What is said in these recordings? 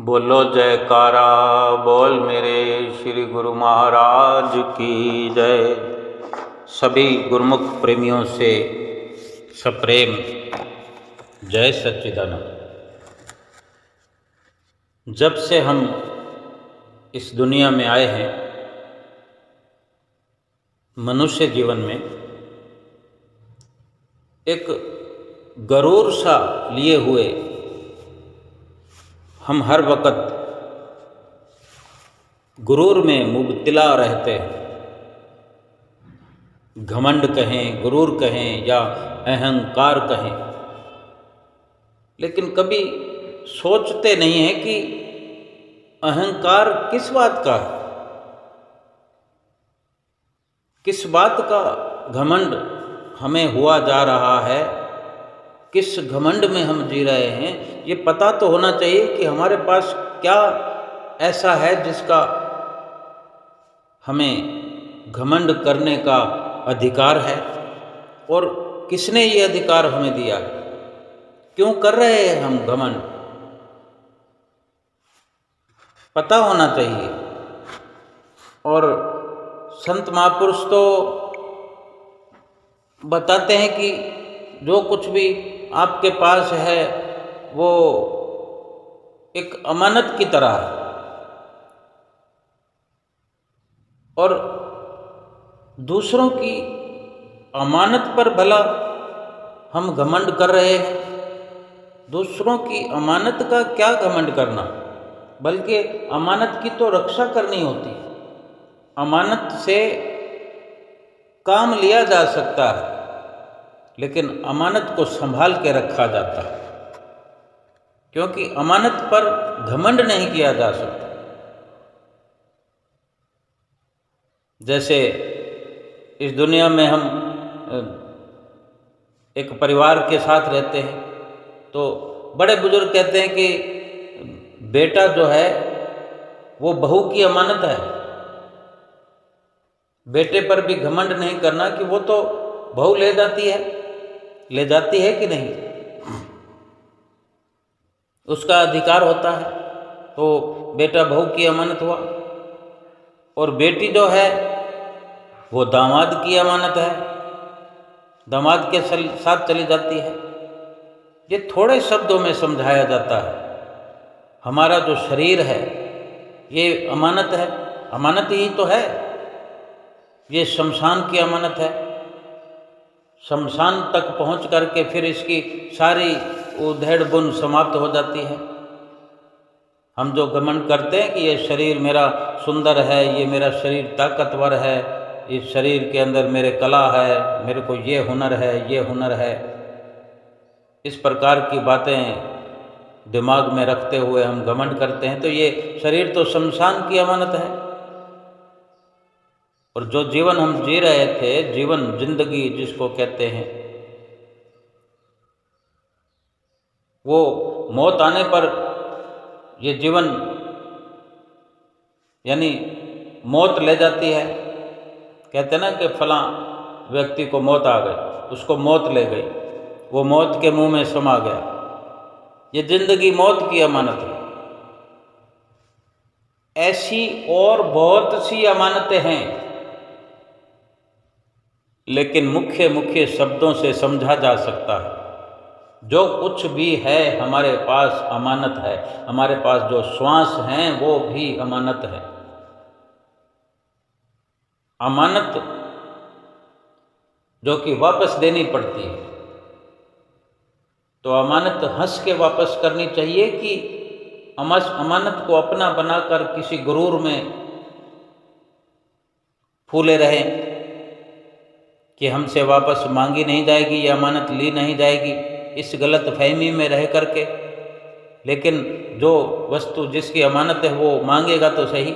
बोलो जयकारा बोल मेरे श्री गुरु महाराज की जय। सभी गुरुमुख प्रेमियों से सप्रेम जय सच्चिदानंद। जब से हम इस दुनिया में आए हैं, मनुष्य जीवन में एक गरूर सा लिए हुए हम हर वक्त गुरूर में मुब्तला रहते हैं। घमंड कहें, गुरूर कहें या अहंकार कहें, लेकिन कभी सोचते नहीं हैं कि अहंकार किस बात का है, किस बात का घमंड हमें हुआ जा रहा है, किस घमंड में हम जी रहे हैं। ये पता तो होना चाहिए कि हमारे पास क्या ऐसा है जिसका हमें घमंड करने का अधिकार है और किसने ये अधिकार हमें दिया है, क्यों कर रहे हैं हम घमंड, पता होना चाहिए। और संत महापुरुष तो बताते हैं कि जो कुछ भी आपके पास है वो एक अमानत की तरह है, और दूसरों की अमानत पर भला हम घमंड कर रहे हैं। दूसरों की अमानत का क्या घमंड करना, बल्कि अमानत की तो रक्षा करनी होती। अमानत से काम लिया जा सकता है, लेकिन अमानत को संभाल के रखा जाता है, क्योंकि अमानत पर घमंड नहीं किया जा सकता। जैसे इस दुनिया में हम एक परिवार के साथ रहते हैं, तो बड़े बुजुर्ग कहते हैं कि बेटा जो है वो बहू की अमानत है। बेटे पर भी घमंड नहीं करना कि वो तो बहू ले जाती है कि नहीं, उसका अधिकार होता है। तो बेटा बहू की अमानत हुआ, और बेटी जो है वो दामाद की अमानत है, दामाद के साथ चली जाती है। ये थोड़े शब्दों में समझाया जाता है। हमारा जो शरीर है ये अमानत है, अमानत ही तो है। ये शमशान की अमानत है। शमशान तक पहुंच करके फिर इसकी सारी उधेड़ बुन समाप्त हो जाती है। हम जो घमंड करते हैं कि ये शरीर मेरा सुंदर है, ये मेरा शरीर ताकतवर है, इस शरीर के अंदर मेरे कला है, मेरे को ये हुनर है, ये हुनर है, इस प्रकार की बातें दिमाग में रखते हुए हम घमंड करते हैं। तो ये शरीर तो शमशान की अमानत है। और जो जीवन हम जी रहे थे, जीवन जिंदगी जिसको कहते हैं, वो मौत आने पर ये जीवन यानी मौत ले जाती है। कहते हैं ना कि फलां व्यक्ति को मौत आ गई, उसको मौत ले गई, वो मौत के मुंह में समा गया। ये जिंदगी मौत की अमानत है। ऐसी और बहुत सी अमानतें हैं, लेकिन मुख्य मुख्य शब्दों से समझा जा सकता है। जो कुछ भी है हमारे पास अमानत है। हमारे पास जो श्वास हैं वो भी अमानत है। अमानत जो कि वापस देनी पड़ती है, तो अमानत हंस के वापस करनी चाहिए कि अमानत को अपना बनाकर किसी गुरूर में फूले रहें कि हमसे वापस मांगी नहीं जाएगी, ये अमानत ली नहीं जाएगी, इस गलत फहमी में रह करके। लेकिन जो वस्तु जिसकी अमानत है वो मांगेगा तो सही।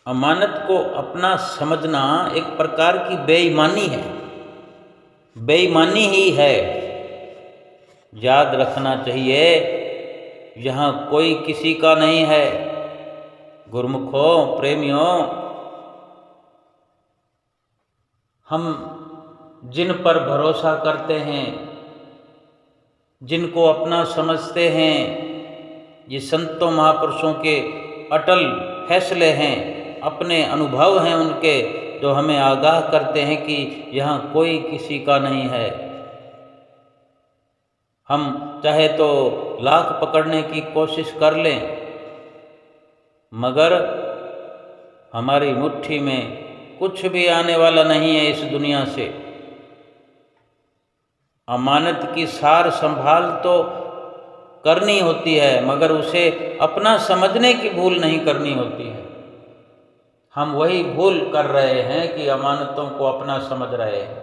अमानत को अपना समझना एक प्रकार की बेईमानी है, बेईमानी ही है। याद रखना चाहिए, यहाँ कोई किसी का नहीं है। गुरुमुखों, प्रेमियों, हम जिन पर भरोसा करते हैं, जिनको अपना समझते हैं, ये संतों महापुरुषों के अटल फैसले हैं, अपने अनुभव हैं उनके, जो हमें आगाह करते हैं कि यहाँ कोई किसी का नहीं है। हम चाहे तो लाख पकड़ने की कोशिश कर लें, मगर हमारी मुट्ठी में कुछ भी आने वाला नहीं है इस दुनिया से। अमानत की सार संभाल तो करनी होती है, मगर उसे अपना समझने की भूल नहीं करनी होती है। हम वही भूल कर रहे हैं कि अमानतों को अपना समझ रहे हैं।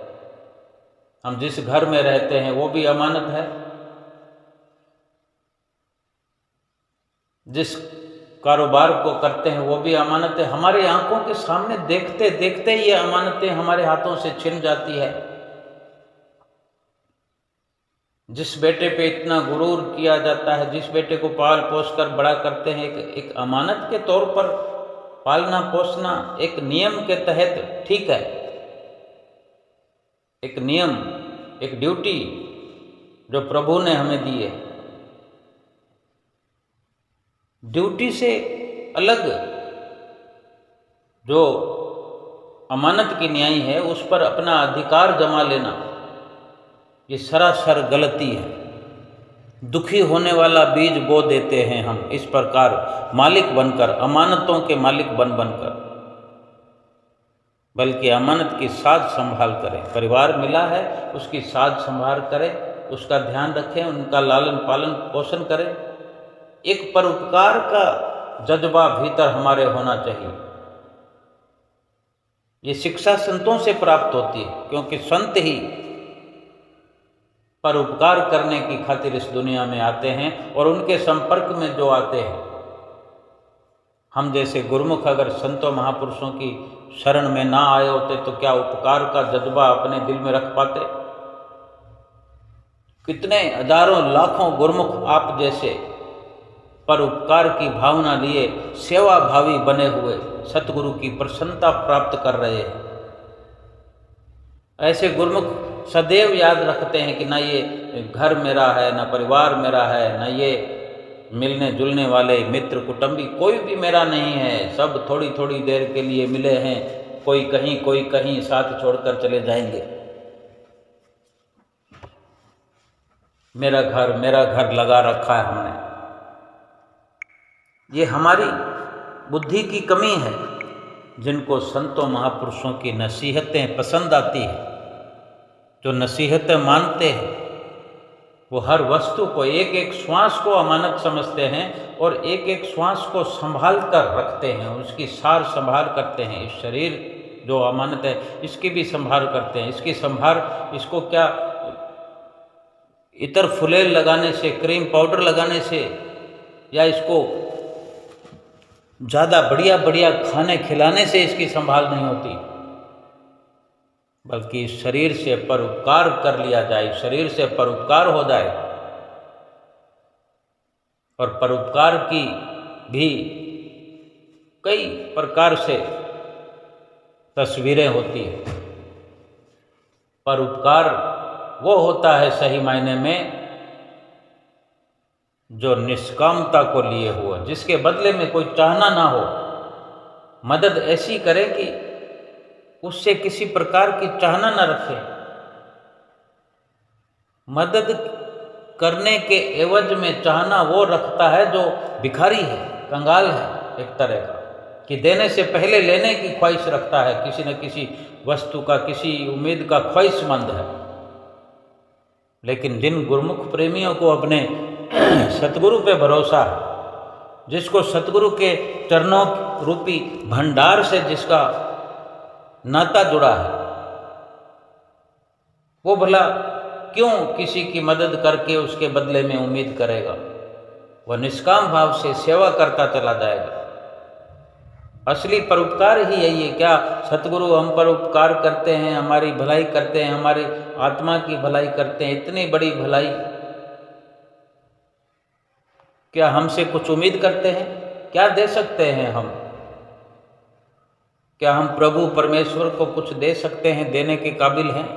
हम जिस घर में रहते हैं वो भी अमानत है, जिस कारोबार को करते हैं वो भी अमानत है। हमारे आंखों के सामने देखते देखते ये अमानतें हमारे हाथों से छिन जाती है। जिस बेटे पे इतना गुरूर किया जाता है, जिस बेटे को पाल पोस कर बड़ा करते हैं, एक अमानत के तौर पर पालना पोसना एक नियम के तहत ठीक है, एक नियम, एक ड्यूटी जो प्रभु ने हमें दी है। ड्यूटी से अलग जो अमानत की न्याय है, उस पर अपना अधिकार जमा लेना, ये सरासर गलती है। दुखी होने वाला बीज बो देते हैं हम इस प्रकार मालिक बनकर, अमानतों के मालिक बनकर। बल्कि अमानत की साज संभाल करें। परिवार मिला है, उसकी साज संभाल करें, उसका ध्यान रखें, उनका लालन पालन पोषण करें। एक परोपकार का जज्बा भीतर हमारे होना चाहिए। ये शिक्षा संतों से प्राप्त होती है, क्योंकि संत ही परोपकार करने की खातिर इस दुनिया में आते हैं, और उनके संपर्क में जो आते हैं, हम जैसे गुरुमुख अगर संतों महापुरुषों की शरण में ना आए होते तो क्या उपकार का जज्बा अपने दिल में रख पाते? कितने हजारों लाखों गुरुमुख आप जैसे परोपकार की भावना लिए सेवा भावी बने हुए सतगुरु की प्रसन्नता प्राप्त कर रहे हैं। ऐसे गुरुमुख सदैव याद रखते हैं कि ना ये घर मेरा है, ना परिवार मेरा है, ना ये मिलने जुलने वाले मित्र कुटुंबी कोई भी मेरा नहीं है। सब थोड़ी थोड़ी देर के लिए मिले हैं, कोई कहीं साथ छोड़कर चले जाएंगे। मेरा घर लगा रखा है हमने। ये हमारी बुद्धि की कमी है। जिनको संतों महापुरुषों की नसीहतें पसंद आती है, जो नसीहतें मानते हैं, वो हर वस्तु को, एक एक श्वास को अमानत समझते हैं और एक एक श्वास को संभाल कर रखते हैं, उसकी सार संभाल करते हैं। इस शरीर जो अमानत है, इसकी भी संभाल करते हैं। इसकी संभाल, इसको क्या इतर फुलेल लगाने से, क्रीम पाउडर लगाने से, या इसको ज़्यादा बढ़िया बढ़िया खाने खिलाने से इसकी संभाल नहीं होती, बल्कि शरीर से परोपकार कर लिया जाए, शरीर से परोपकार हो जाए। और परोपकार की भी कई प्रकार से तस्वीरें होती हैं। परोपकार वो होता है सही मायने में जो निष्कामता को लिए हुआ, जिसके बदले में कोई चाहना ना हो। मदद ऐसी करे कि उससे किसी प्रकार की चाहना न रखे। मदद करने के एवज में चाहना वो रखता है जो भिखारी है, कंगाल है एक तरह का, कि देने से पहले लेने की ख्वाहिश रखता है, किसी न किसी वस्तु का, किसी उम्मीद का ख्वाहिशमंद है। लेकिन जिन गुरुमुख प्रेमियों को अपने सतगुरु पे भरोसा है, जिसको सतगुरु के चरणों रूपी भंडार से जिसका नाता जुड़ा है, वो भला क्यों किसी की मदद करके उसके बदले में उम्मीद करेगा? वह निष्काम भाव से सेवा करता चला जाएगा। असली परोपकार ही यही है। क्या सतगुरु हम पर उपकार करते हैं, हमारी भलाई करते हैं, हमारी आत्मा की भलाई करते हैं? इतनी बड़ी भलाई क्या हमसे कुछ उम्मीद करते हैं? क्या दे सकते हैं हम? क्या हम प्रभु परमेश्वर को कुछ दे सकते हैं, देने के काबिल हैं?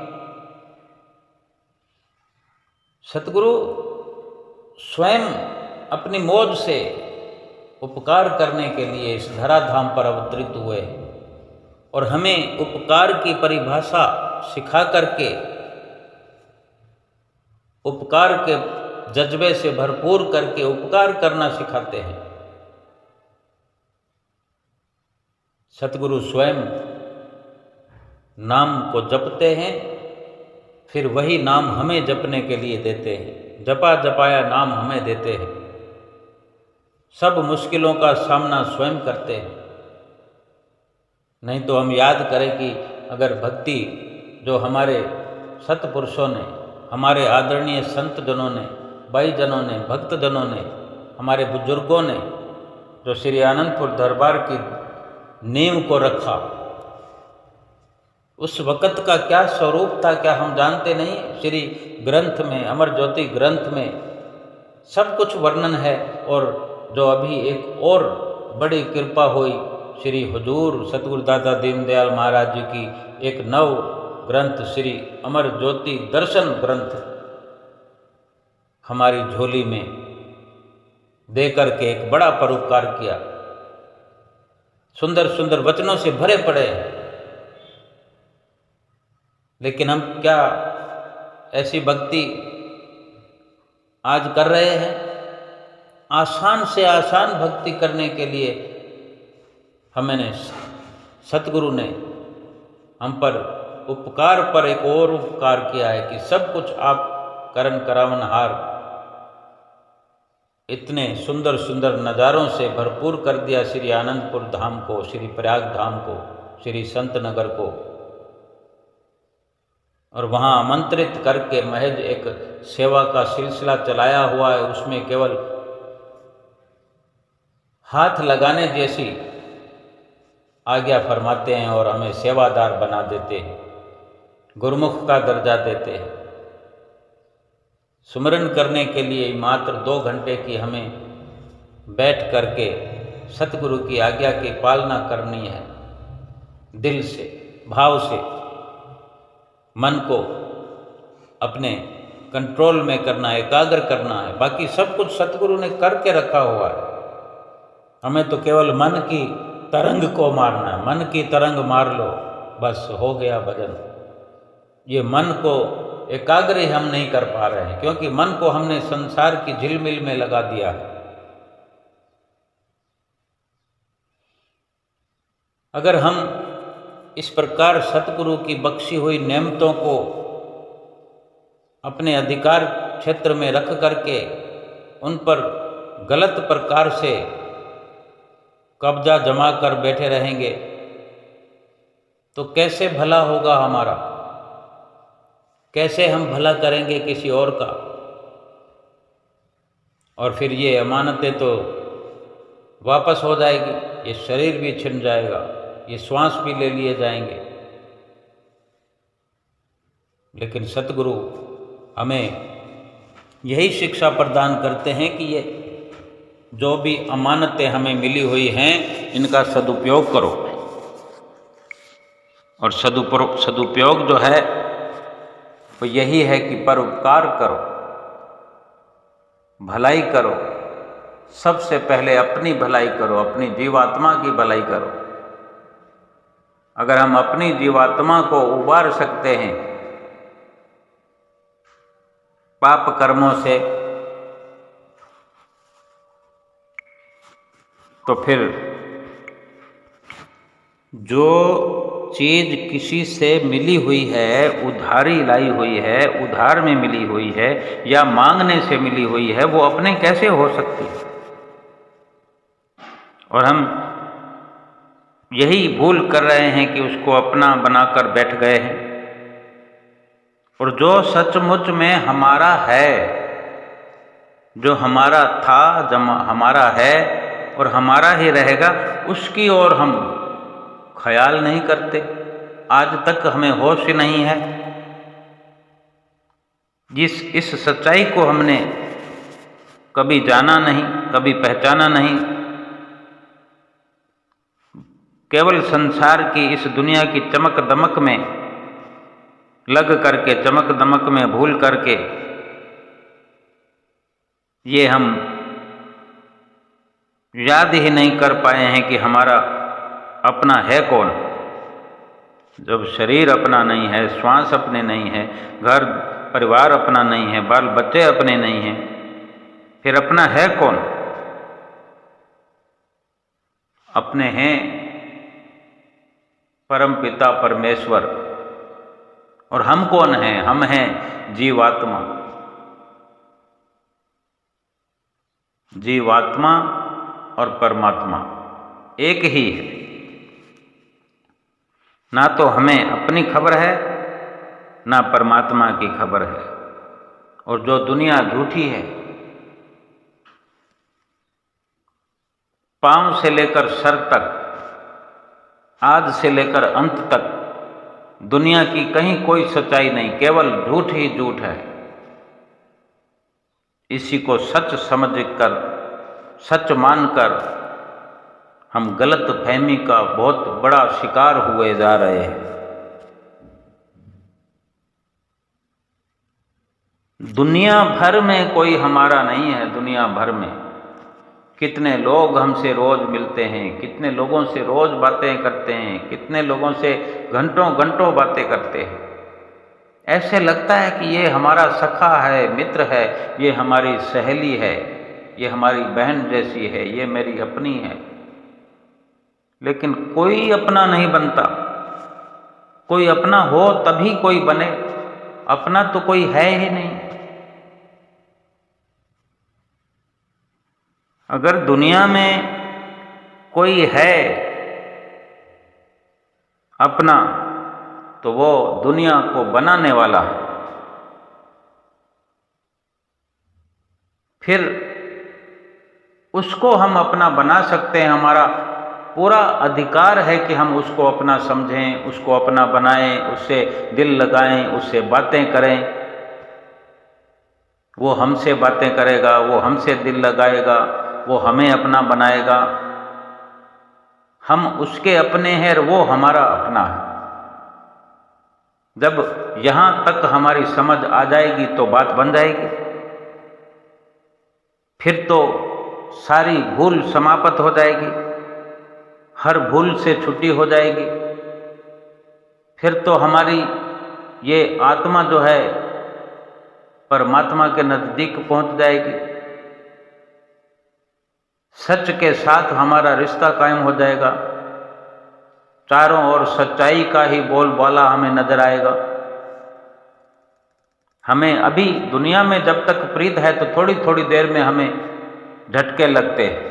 सतगुरु स्वयं अपनी मौज से उपकार करने के लिए इस धराधाम पर अवतरित हुए और हमें उपकार की परिभाषा सिखा करके उपकार के जज्बे से भरपूर करके उपकार करना सिखाते हैं। सतगुरु स्वयं नाम को जपते हैं, फिर वही नाम हमें जपने के लिए देते हैं। जपा जपाया नाम हमें देते हैं। सब मुश्किलों का सामना स्वयं करते हैं। नहीं तो हम याद करें कि अगर भक्ति जो हमारे सतपुरुषों ने, हमारे आदरणीय संत जनों ने, भाई जनों ने, भक्त जनों ने, हमारे बुजुर्गों ने जो श्री आनंदपुर दरबार की नींव को रखा, उस वक़्त का क्या स्वरूप था क्या हम जानते नहीं। श्री ग्रंथ में, अमर ज्योति ग्रंथ में सब कुछ वर्णन है। और जो अभी एक और बड़ी कृपा हुई, श्री हुजूर सतगुरु दादा दीनदयाल महाराज जी की एक नव ग्रंथ श्री अमर ज्योति दर्शन ग्रंथ हमारी झोली में दे करके एक बड़ा परोपकार किया। सुंदर सुंदर वचनों से भरे पड़े हैं, लेकिन हम क्या ऐसी भक्ति आज कर रहे हैं? आसान से आसान भक्ति करने के लिए हमें सतगुरु ने हम पर उपकार पर एक और उपकार किया है कि सब कुछ आप करन करावनहार इतने सुंदर सुंदर नज़ारों से भरपूर कर दिया श्री आनंदपुर धाम को, श्री प्रयाग धाम को, श्री संत नगर को, और वहाँ आमंत्रित करके महज एक सेवा का सिलसिला चलाया हुआ है। उसमें केवल हाथ लगाने जैसी आज्ञा फरमाते हैं और हमें सेवादार बना देते हैं, गुरुमुख का दर्जा देते हैं। सुमरन करने के लिए मात्र 2 घंटे की हमें बैठ करके सतगुरु की आज्ञा की पालना करनी है। दिल से, भाव से मन को अपने कंट्रोल में करना है, एकाग्र करना है। बाकी सब कुछ सतगुरु ने करके रखा हुआ है। हमें तो केवल मन की तरंग को मारना है। मन की तरंग मार लो, बस हो गया भजन। ये मन को एकाग्र ही हम नहीं कर पा रहे हैं, क्योंकि मन को हमने संसार की झिलमिल में लगा दिया है। अगर हम इस प्रकार सतगुरु की बख्शी हुई नेमतों को अपने अधिकार क्षेत्र में रख करके उन पर गलत प्रकार से कब्जा जमा कर बैठे रहेंगे तो कैसे भला होगा हमारा? कैसे हम भला करेंगे किसी और का? और फिर ये अमानतें तो वापस हो जाएगी, ये शरीर भी छिन जाएगा, ये श्वास भी ले लिए जाएंगे। लेकिन सतगुरु हमें यही शिक्षा प्रदान करते हैं कि ये जो भी अमानतें हमें मिली हुई हैं, इनका सदुपयोग करो। और सदुपयोग जो है वो यही है कि परोपकार करो, भलाई करो। सबसे पहले अपनी भलाई करो, अपनी जीवात्मा की भलाई करो। अगर हम अपनी जीवात्मा को उबार सकते हैं पाप कर्मों से, तो फिर जो चीज़ किसी से मिली हुई है, उधारी लाई हुई है, उधार में मिली हुई है या मांगने से मिली हुई है, वो अपने कैसे हो सकती है? और हम यही भूल कर रहे हैं कि उसको अपना बनाकर बैठ गए हैं। और जो सचमुच में हमारा है, जो हमारा था, हमारा है और हमारा ही रहेगा, उसकी ओर हम ख्याल नहीं करते। आज तक हमें होश ही नहीं है। इस सच्चाई को हमने कभी जाना नहीं, कभी पहचाना नहीं। केवल संसार की इस दुनिया की चमक दमक में लग करके, चमक दमक में भूल करके ये हम याद ही नहीं कर पाए हैं कि हमारा अपना है कौन। जब शरीर अपना नहीं है, श्वास अपने नहीं है, घर परिवार अपना नहीं है, बाल बच्चे अपने नहीं हैं, फिर अपना है कौन? अपने हैं परम पिता परमेश्वर। और हम कौन हैं? हम हैं जीवात्मा। जीवात्मा और परमात्मा एक ही है। ना तो हमें अपनी खबर है, ना परमात्मा की खबर है। और जो दुनिया झूठी है, पांव से लेकर सर तक, आदि से लेकर अंत तक दुनिया की कहीं कोई सच्चाई नहीं, केवल झूठ ही झूठ है। इसी को सच समझकर, सच मानकर हम गलत फहमी का बहुत बड़ा शिकार हुए जा रहे हैं। दुनिया भर में कोई हमारा नहीं है। दुनिया भर में कितने लोग हमसे रोज मिलते हैं, कितने लोगों से रोज बातें करते हैं, कितने लोगों से घंटों घंटों बातें करते हैं। ऐसे लगता है कि ये हमारा सखा है, मित्र है, ये हमारी सहेली है, ये हमारी बहन जैसी है, ये मेरी अपनी है। लेकिन कोई अपना नहीं बनता। कोई अपना हो तभी कोई बने, अपना तो कोई है ही नहीं। अगर दुनिया में कोई है अपना, तो वो दुनिया को बनाने वाला है। फिर उसको हम अपना बना सकते हैं। हमारा पूरा अधिकार है कि हम उसको अपना समझें, उसको अपना बनाएं, उससे दिल लगाएं, उससे बातें करें। वो हमसे बातें करेगा, वो हमसे दिल लगाएगा, वो हमें अपना बनाएगा। हम उसके अपने हैं और वो हमारा अपना है। जब यहाँ तक हमारी समझ आ जाएगी तो बात बन जाएगी। फिर तो सारी भूल समाप्त हो जाएगी, हर भूल से छुट्टी हो जाएगी। फिर तो हमारी ये आत्मा जो है परमात्मा के नज़दीक पहुंच जाएगी। सच के साथ हमारा रिश्ता कायम हो जाएगा। चारों ओर सच्चाई का ही बोलबाला हमें नजर आएगा। हमें अभी दुनिया में जब तक प्रीत है तो थोड़ी थोड़ी देर में हमें झटके लगते हैं,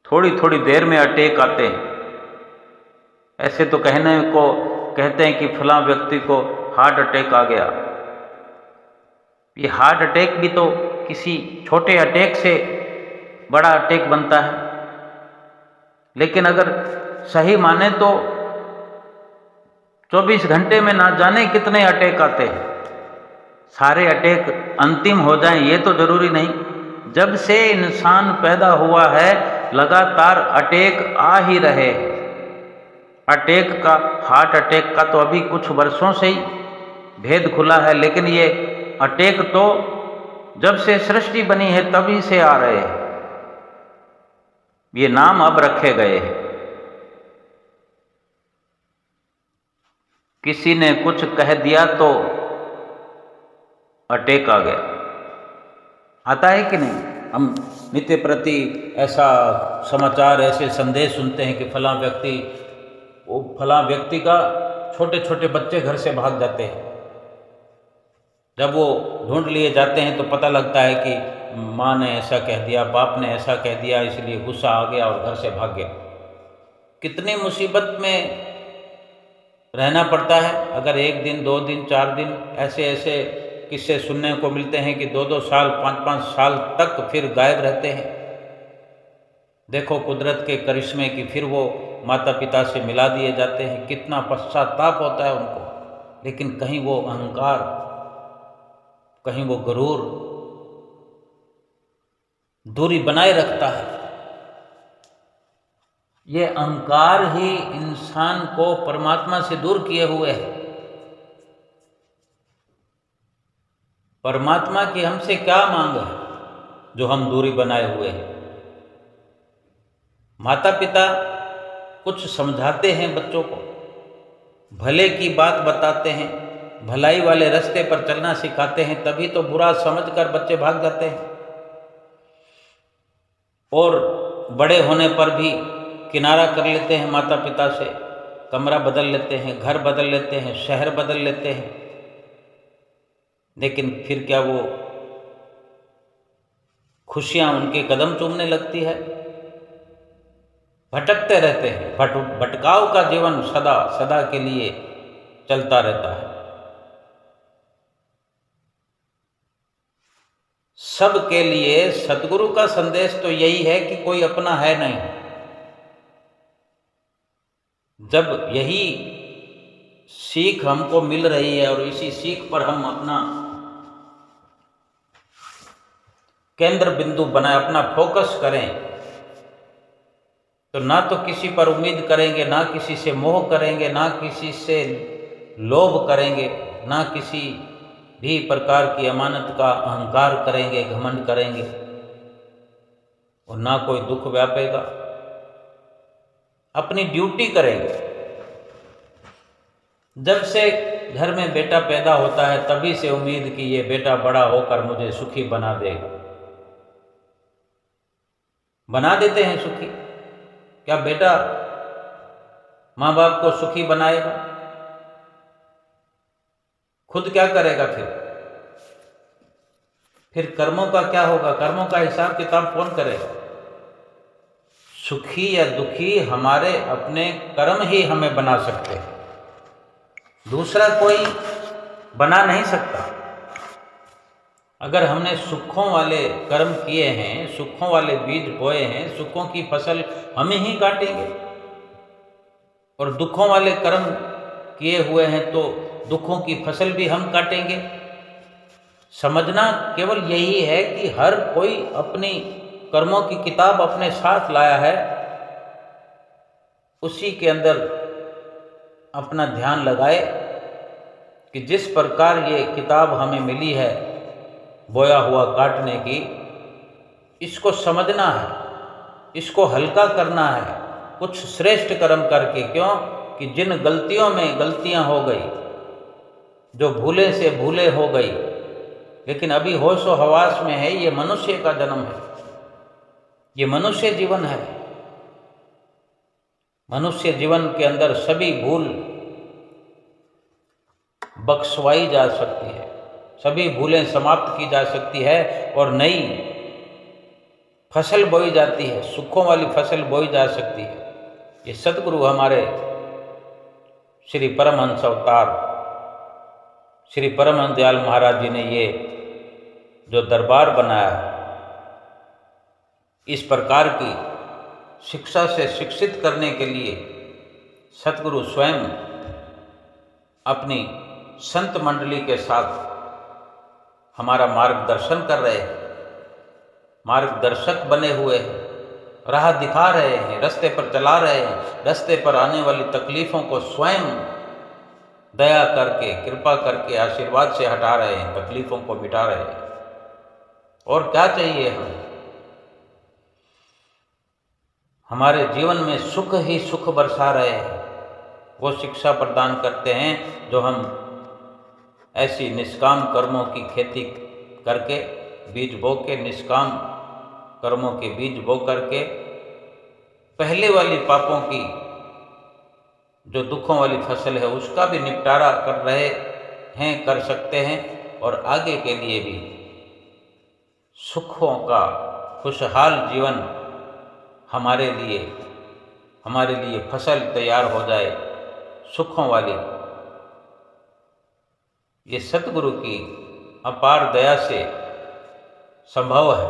थोड़ी थोड़ी देर में अटैक आते हैं। ऐसे तो कहने को कहते हैं कि फलां व्यक्ति को हार्ट अटैक आ गया। ये हार्ट अटैक भी तो किसी छोटे अटैक से बड़ा अटैक बनता है। लेकिन अगर सही माने तो 24 घंटे में ना जाने कितने अटैक आते हैं। सारे अटैक अंतिम हो जाएं ये तो जरूरी नहीं। जब से इंसान पैदा हुआ है लगातार अटैक आ ही रहे। अटैक का, हार्ट अटैक का तो अभी कुछ वर्षों से ही भेद खुला है, लेकिन ये अटैक तो जब से सृष्टि बनी है तभी से आ रहे हैं। ये नाम अब रखे गए हैं। किसी ने कुछ कह दिया तो अटैक आ गया। आता है कि नहीं? हम नित्य प्रति ऐसा समाचार, ऐसे संदेश सुनते हैं कि फलां व्यक्ति का छोटे छोटे बच्चे घर से भाग जाते हैं। जब वो ढूंढ लिए जाते हैं तो पता लगता है कि माँ ने ऐसा कह दिया, बाप ने ऐसा कह दिया, इसलिए गुस्सा आ गया और घर से भाग गया। कितनी मुसीबत में रहना पड़ता है। अगर 1 दिन, 2 दिन, 4 दिन ऐसे ऐसे किस्से सुनने को मिलते हैं कि 2-2 साल, 5-5 साल तक फिर गायब रहते हैं। देखो कुदरत के करिश्मे की, फिर वो माता पिता से मिला दिए जाते हैं। कितना पश्चाताप होता है उनको। लेकिन कहीं वो अहंकार, कहीं वो गरूर दूरी बनाए रखता है। ये अहंकार ही इंसान को परमात्मा से दूर किए हुए है। परमात्मा की हमसे क्या मांग है जो हम दूरी बनाए हुए हैं? माता पिता कुछ समझाते हैं बच्चों को, भले की बात बताते हैं, भलाई वाले रास्ते पर चलना सिखाते हैं, तभी तो बुरा समझकर बच्चे भाग जाते हैं। और बड़े होने पर भी किनारा कर लेते हैं माता पिता से, कमरा बदल लेते हैं, घर बदल लेते हैं, शहर बदल लेते हैं, लेकिन फिर क्या वो खुशियाँ उनके कदम चूमने लगती है? भटकते रहते हैं। भटकाव का जीवन सदा सदा के लिए चलता रहता है। सबके लिए सतगुरु का संदेश तो यही है कि कोई अपना है नहीं। जब यही सीख हमको मिल रही है और इसी सीख पर हम अपना केंद्र बिंदु बनाए, अपना फोकस करें, तो ना तो किसी पर उम्मीद करेंगे, ना किसी से मोह करेंगे, ना किसी से लोभ करेंगे, ना किसी भी प्रकार की अमानत का अहंकार करेंगे, घमंड करेंगे, और ना कोई दुख व्यापेगा। अपनी ड्यूटी करेंगे। जब से घर में बेटा पैदा होता है तभी से उम्मीद कि ये बेटा बड़ा होकर मुझे सुखी बना देगा। बना देते हैं सुखी। क्या बेटा माँ बाप को सुखी बनाएगा? खुद क्या करेगा? फिर कर्मों का क्या होगा? कर्मों का हिसाब किताब कौन करेगा? सुखी या दुखी हमारे अपने कर्म ही हमें बना सकते हैं, दूसरा कोई बना नहीं सकता। अगर हमने सुखों वाले कर्म किए हैं, सुखों वाले बीज बोए हैं, सुखों की फसल हम ही काटेंगे, और दुखों वाले कर्म किए हुए हैं तो दुखों की फसल भी हम काटेंगे। समझना केवल यही है कि हर कोई अपनी कर्मों की किताब अपने साथ लाया है, उसी के अंदर अपना ध्यान लगाए कि जिस प्रकार ये किताब हमें मिली है बोया हुआ काटने की, इसको समझना है, इसको हल्का करना है, कुछ श्रेष्ठ कर्म करके। क्यों कि जिन गलतियों में गलतियां हो गई, जो भूले से भूले हो गई, लेकिन अभी होश व हवास में है, ये मनुष्य का जन्म है, ये मनुष्य जीवन है। मनुष्य जीवन के अंदर सभी भूल बख्शवाई जा सकती है, सभी भूलें समाप्त की जा सकती है और नई फसल बोई जाती है, सुखों वाली फसल बोई जा सकती है। ये सतगुरु हमारे श्री परमहंस अवतार श्री परमहंस दयाल महाराज जी ने ये जो दरबार बनाया है, इस प्रकार की शिक्षा से शिक्षित करने के लिए सतगुरु स्वयं अपनी संत मंडली के साथ हमारा मार्गदर्शन कर रहे हैं, मार्गदर्शक बने हुए हैं, राह दिखा रहे हैं, रास्ते पर चला रहे हैं, रास्ते पर आने वाली तकलीफ़ों को स्वयं दया करके, कृपा करके, आशीर्वाद से हटा रहे हैं, तकलीफ़ों को मिटा रहे हैं। और क्या चाहिए हमें? हमारे जीवन में सुख ही सुख बरसा रहे हैं, वो शिक्षा प्रदान करते हैं जो हम ऐसी निष्काम कर्मों की खेती करके, बीज बो के, निष्काम कर्मों के बीज बो करके पहले वाली पापों की जो दुखों वाली फसल है उसका भी निपटारा कर रहे हैं, कर सकते हैं, और आगे के लिए भी सुखों का खुशहाल जीवन हमारे लिए फसल तैयार हो जाए सुखों वाली। ये सतगुरु की अपार दया से संभव है।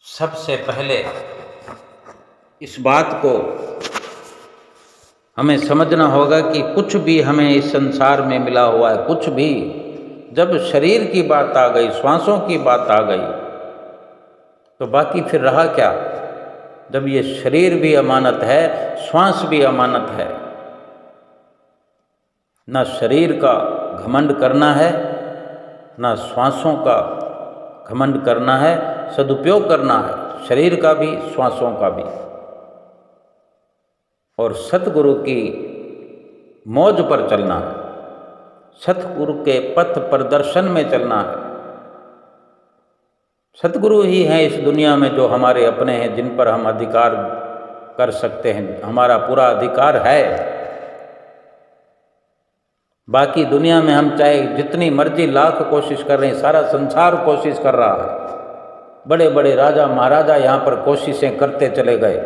सबसे पहले इस बात को हमें समझना होगा कि कुछ भी हमें इस संसार में मिला हुआ है, कुछ भी, जब शरीर की बात आ गई, श्वासों की बात आ गई, तो बाकी फिर रहा क्या? जब ये शरीर भी अमानत है, श्वास भी अमानत है, ना शरीर का घमंड करना है, ना श्वासों का घमंड करना है, सदुपयोग करना है। शरीर का भी, श्वासों का भी। और सतगुरु की मौज पर चलना है, सतगुरु के पथ प्रदर्शन में चलना है। सतगुरु ही हैं इस दुनिया में जो हमारे अपने हैं, जिन पर हम अधिकार कर सकते हैं, हमारा पूरा अधिकार है। बाकी दुनिया में हम चाहे जितनी मर्जी लाख कोशिश कर रहे हैं, सारा संसार कोशिश कर रहा है। बड़े बड़े राजा महाराजा यहाँ पर कोशिशें करते चले गए,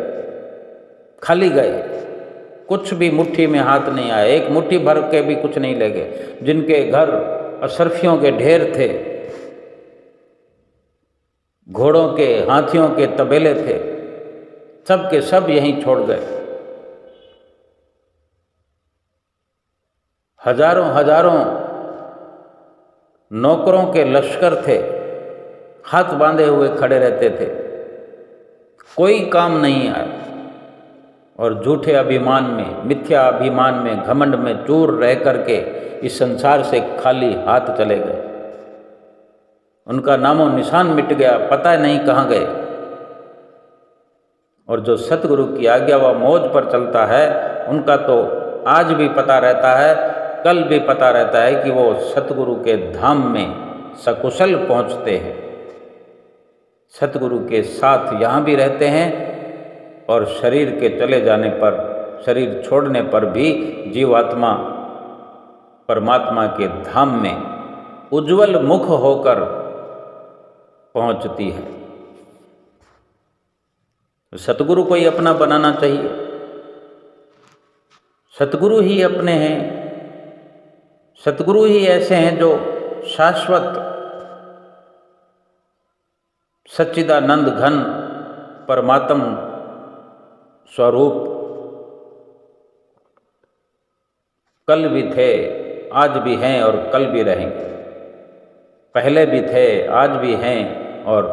खाली गए, कुछ भी मुट्ठी में हाथ नहीं आया, एक मुट्ठी भर के भी कुछ नहीं ले गए। जिनके घर अशरफियों के ढेर थे, घोड़ों के, हाथियों के तबेले थे, सब के सब यहीं छोड़ गए। हजारों हजारों नौकरों के लश्कर थे, हाथ बांधे हुए खड़े रहते थे, कोई काम नहीं आया। और झूठे अभिमान में, मिथ्या अभिमान में, घमंड में चूर रह करके इस संसार से खाली हाथ चले गए। उनका नामो निशान मिट गया, पता नहीं कहाँ गए। और जो सतगुरु की आज्ञा व मौज पर चलता है, उनका तो आज भी पता रहता है, कल भी पता रहता है कि वो सतगुरु के धाम में सकुशल पहुँचते हैं, सतगुरु के साथ यहाँ भी रहते हैं। और शरीर के चले जाने पर, शरीर छोड़ने पर भी जीवात्मा परमात्मा के धाम में उज्जवल मुख होकर पहुँचती है। सतगुरु को ही अपना बनाना चाहिए। सतगुरु ही अपने हैं, सतगुरु ही ऐसे हैं जो शाश्वत सच्चिदानंद घन परमात्म स्वरूप कल भी थे, आज भी हैं और कल भी रहेंगे। पहले भी थे, आज भी हैं और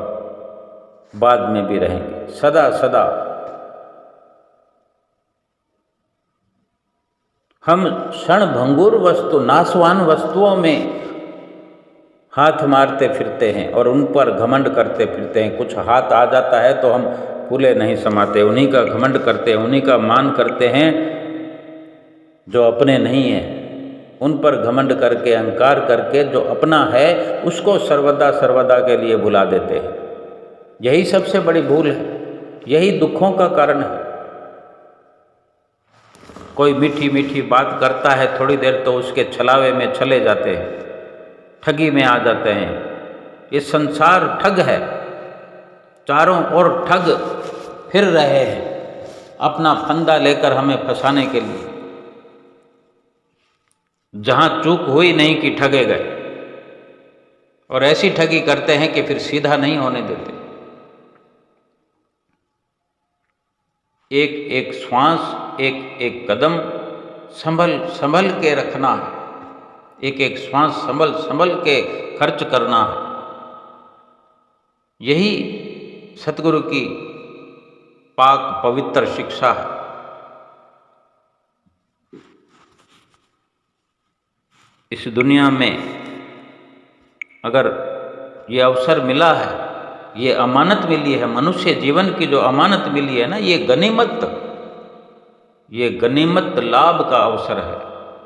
बाद में भी रहेंगे, सदा सदा। हम क्षण भंगुर वस्तु, नाशवान वस्तुओं में हाथ मारते फिरते हैं और उन पर घमंड करते फिरते हैं। कुछ हाथ आ जाता है तो हम फूले नहीं समाते, उन्हीं का घमंड करते हैं, उन्हीं का मान करते हैं जो अपने नहीं हैं। उन पर घमंड करके, अहंकार करके जो अपना है उसको सर्वदा सर्वदा के लिए भुला देते हैं। यही सबसे बड़ी भूल है, यही दुखों का कारण है। कोई मीठी मीठी बात करता है, थोड़ी देर तो उसके छलावे में चले जाते हैं, ठगी में आ जाते हैं। ये संसार ठग है, चारों ओर ठग फिर रहे हैं अपना फंदा लेकर हमें फंसाने के लिए। जहां चूक हुई नहीं कि ठगे गए, और ऐसी ठगी करते हैं कि फिर सीधा नहीं होने देते। एक एक श्वास, एक एक कदम संभल संभल के रखना है, एक एक श्वास संभल संभल के खर्च करना है। यही सतगुरु की पाक पवित्र शिक्षा है। इस दुनिया में अगर ये अवसर मिला है, ये अमानत मिली है, मनुष्य जीवन की जो अमानत मिली है ना, ये गनीमत लाभ का अवसर है।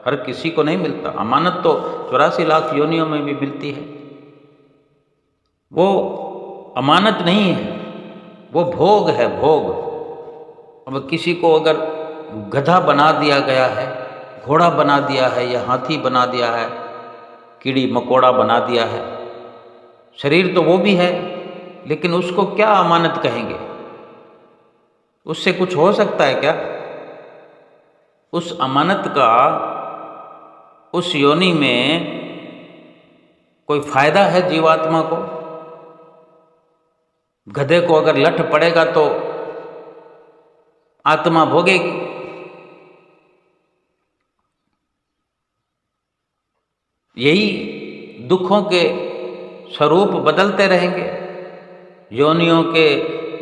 हर किसी को नहीं मिलता। अमानत तो 84 लाख योनियों में भी मिलती है। वो अमानत नहीं है, वो भोग है, भोग। अब किसी को अगर गधा बना दिया गया है, घोड़ा बना दिया है, या हाथी बना दिया है, कीड़ी मकोड़ा बना दिया है, शरीर तो वो भी है, लेकिन उसको क्या अमानत कहेंगे? उससे कुछ हो सकता है क्या? उस अमानत का उस योनि में कोई फायदा है जीवात्मा को? गधे को अगर लठ पड़ेगा तो आत्मा भोगेगी। यही दुखों के स्वरूप बदलते रहेंगे, योनियों के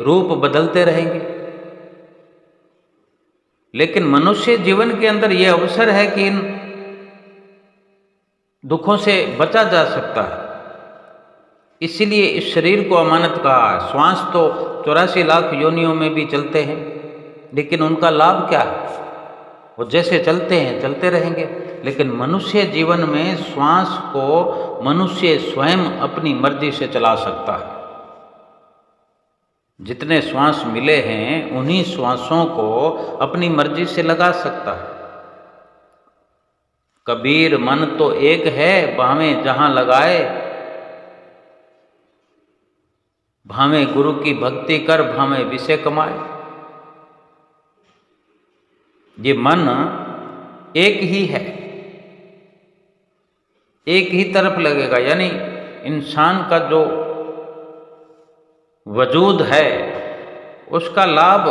रूप बदलते रहेंगे। लेकिन मनुष्य जीवन के अंदर यह अवसर है कि इन दुखों से बचा जा सकता है। इसीलिए इस शरीर को अमानत कहा है। श्वास तो 84 लाख योनियों में भी चलते हैं, लेकिन उनका लाभ क्या है? वो जैसे चलते हैं चलते रहेंगे। लेकिन मनुष्य जीवन में श्वास को मनुष्य स्वयं अपनी मर्जी से चला सकता है। जितने श्वास मिले हैं उन्हीं श्वासों को अपनी मर्जी से लगा सकता है। कबीर मन तो एक है, भावें जहां लगाए, भावें गुरु की भक्ति कर, भावें विषय कमाए। ये मन एक ही है, एक ही तरफ लगेगा। यानी इंसान का जो वजूद है उसका लाभ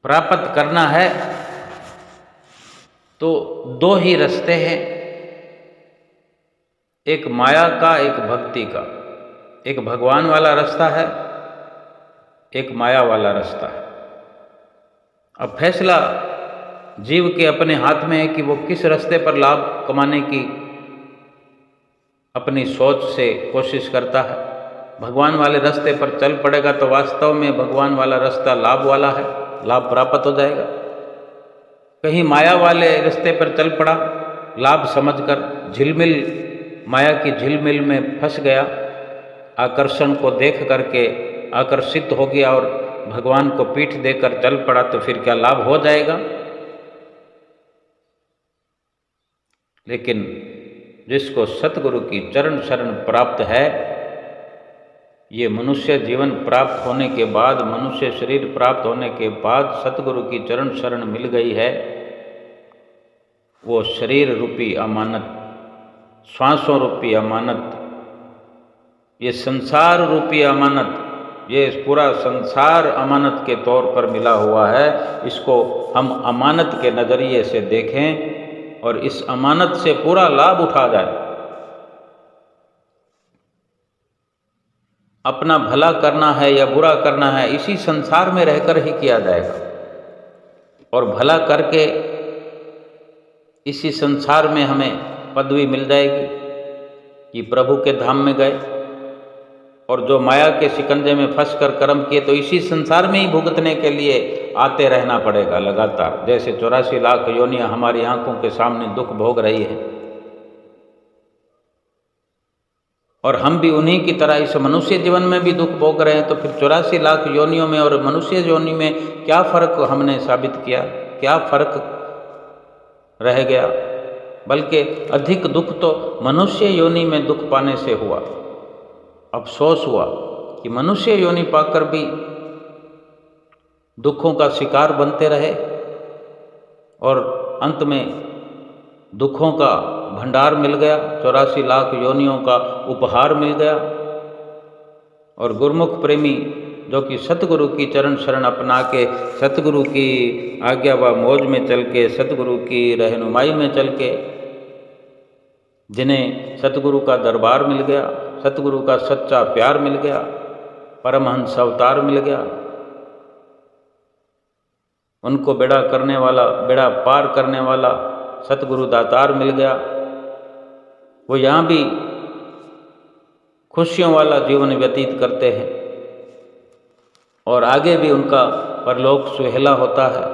प्राप्त करना है तो दो ही रास्ते हैं, एक माया का, एक भक्ति का। एक भगवान वाला रास्ता है, एक माया वाला रास्ता है। अब फैसला जीव के अपने हाथ में है कि वो किस रास्ते पर लाभ कमाने की अपनी सोच से कोशिश करता है। भगवान वाले रास्ते पर चल पड़ेगा तो वास्तव में भगवान वाला रास्ता लाभ वाला है, लाभ प्राप्त हो जाएगा। कहीं माया वाले रास्ते पर चल पड़ा, लाभ समझकर झिलमिल, माया की झिलमिल में फंस गया, आकर्षण को देख करके आकर्षित हो गया और भगवान को पीठ देकर चल पड़ा, तो फिर क्या लाभ हो जाएगा? लेकिन जिसको सतगुरु की चरण शरण प्राप्त है, ये मनुष्य जीवन प्राप्त होने के बाद, मनुष्य शरीर प्राप्त होने के बाद सतगुरु की चरण शरण मिल गई है, वो शरीर रूपी अमानत, श्वासों रूपी अमानत, ये संसार रूपी अमानत, ये पूरा संसार अमानत के तौर पर मिला हुआ है। इसको हम अमानत के नज़रिए से देखें और इस अमानत से पूरा लाभ उठा जाए। अपना भला करना है या बुरा करना है, इसी संसार में रहकर ही किया जाएगा। और भला करके इसी संसार में हमें पदवी मिल जाएगी कि प्रभु के धाम में गए। और जो माया के शिकंजे में फंस कर कर्म किए तो इसी संसार में ही भुगतने के लिए आते रहना पड़ेगा लगातार। जैसे 84 लाख योनियां हमारी आंखों के सामने दुख भोग रही है, और हम भी उन्हीं की तरह इस मनुष्य जीवन में भी दुख भोग रहे हैं। तो फिर 84 लाख योनियों में और मनुष्य योनि में क्या फर्क हमने साबित किया? क्या फर्क रह गया? बल्कि अधिक दुख तो मनुष्य योनि में दुख पाने से हुआ। अफसोस हुआ कि मनुष्य योनि पाकर भी दुखों का शिकार बनते रहे और अंत में दुखों का भंडार मिल गया, 84 लाख योनियों का उपहार मिल गया। और गुरुमुख प्रेमी जो कि सतगुरु की चरण शरण अपना के, सतगुरु की आज्ञा व मौज में चल के, सतगुरु की रहनुमाई में चल के, जिन्हें सतगुरु का दरबार मिल गया, सतगुरु का सच्चा प्यार मिल गया, परमहंस अवतार मिल गया, उनको बेड़ा करने वाला, बेड़ा पार करने वाला सतगुरु दातार मिल गया, वो यहाँ भी खुशियों वाला जीवन व्यतीत करते हैं और आगे भी उनका परलोक सुहेला होता है।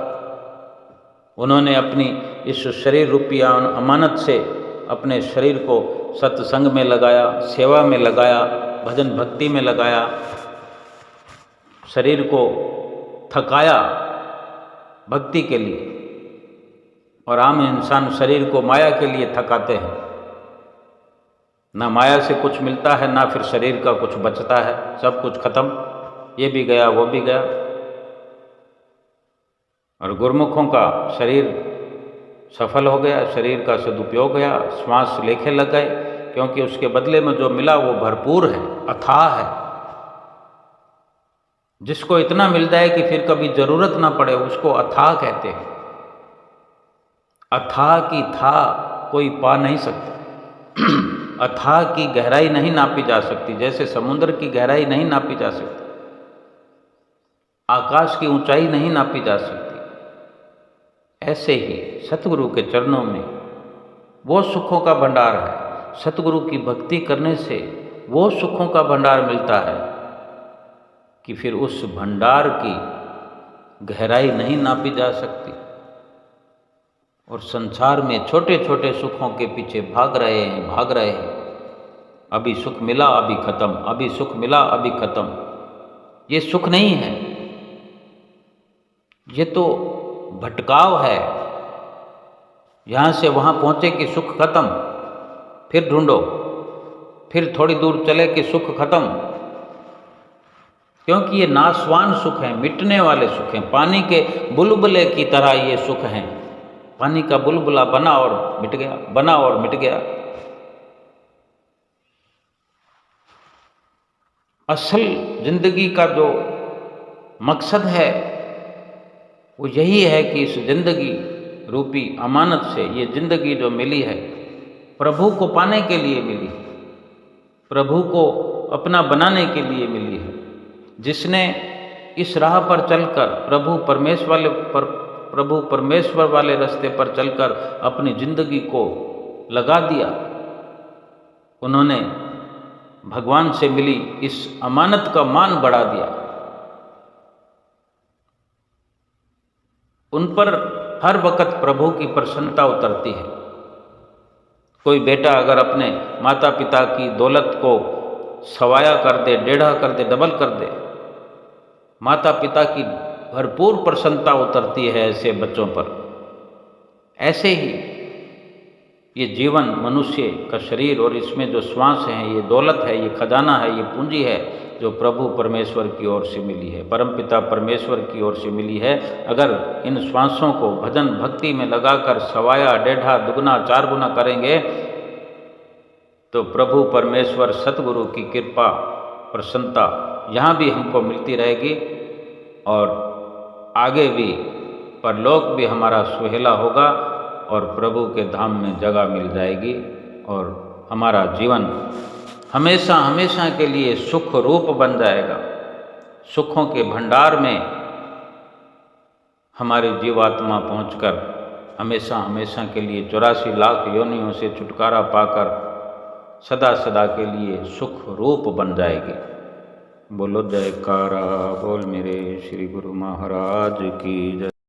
उन्होंने अपनी इस शरीर रूपी अमानत से अपने शरीर को सत्संग में लगाया, सेवा में लगाया, भजन भक्ति में लगाया, शरीर को थकाया भक्ति के लिए। और आम इंसान शरीर को माया के लिए थकाते हैं, ना माया से कुछ मिलता है, ना फिर शरीर का कुछ बचता है, सब कुछ खत्म, ये भी गया वो भी गया। और गुरमुखों का शरीर सफल हो गया, शरीर का सदुपयोग गया, श्वास लेखे लग गए, क्योंकि उसके बदले में जो मिला वो भरपूर है, अथाह है। जिसको इतना मिल जाए कि फिर कभी जरूरत ना पड़े, उसको अथाह कहते हैं। अथाह की था कोई पा नहीं सकता। अथाह की गहराई नहीं नापी जा सकती, जैसे समुद्र की गहराई नहीं नापी जा सकती, आकाश की ऊंचाई नहीं नापी जा सकती। ऐसे ही सतगुरु के चरणों में वो सुखों का भंडार है। सतगुरु की भक्ति करने से वो सुखों का भंडार मिलता है कि फिर उस भंडार की गहराई नहीं नापी जा सकती। और संसार में छोटे छोटे सुखों के पीछे भाग रहे हैं। अभी सुख मिला अभी खत्म, अभी सुख मिला अभी खत्म। ये सुख नहीं है, ये तो भटकाव है। यहाँ से वहाँ पहुँचे कि सुख खत्म, फिर ढूंढो, फिर थोड़ी दूर चले कि सुख खत्म। क्योंकि ये नाशवान सुख हैं, मिटने वाले सुख हैं। पानी के बुलबुले की तरह ये सुख हैं। पानी का बुलबुला बना और मिट गया, बना और मिट गया। असल जिंदगी का जो मकसद है वो यही है कि इस जिंदगी रूपी अमानत से, ये जिंदगी जो मिली है प्रभु को पाने के लिए मिली, प्रभु को अपना बनाने के लिए मिली है। जिसने इस राह पर चलकर प्रभु परमेश्वर वाले रास्ते पर चलकर अपनी जिंदगी को लगा दिया, उन्होंने भगवान से मिली इस अमानत का मान बढ़ा दिया। उन पर हर वक्त प्रभु की प्रसन्नता उतरती है। कोई बेटा अगर अपने माता पिता की दौलत को सवाया कर दे, डेढ़ा कर दे, डबल कर दे, माता पिता की भरपूर प्रसन्नता उतरती है ऐसे बच्चों पर। ऐसे ही ये जीवन, मनुष्य का शरीर और इसमें जो श्वास है, ये दौलत है, ये खजाना है, ये पूंजी है जो प्रभु परमेश्वर की ओर से मिली है, परमपिता परमेश्वर की ओर से मिली है। अगर इन श्वासों को भजन भक्ति में लगाकर सवाया, डेढ़ा, दुगना, चार गुना करेंगे तो प्रभु परमेश्वर सतगुरु की कृपा, प्रसन्नता यहाँ भी हमको मिलती रहेगी और आगे भी परलोक भी हमारा सुहेला होगा और प्रभु के धाम में जगह मिल जाएगी और हमारा जीवन हमेशा हमेशा के लिए सुख रूप बन जाएगा। सुखों के भंडार में हमारी जीवात्मा पहुंचकर हमेशा हमेशा के लिए 84 लाख योनियों से छुटकारा पाकर सदा सदा के लिए सुख रूप बन जाएगी। बोलो जयकारा बोल मेरे श्री गुरु महाराज की जय।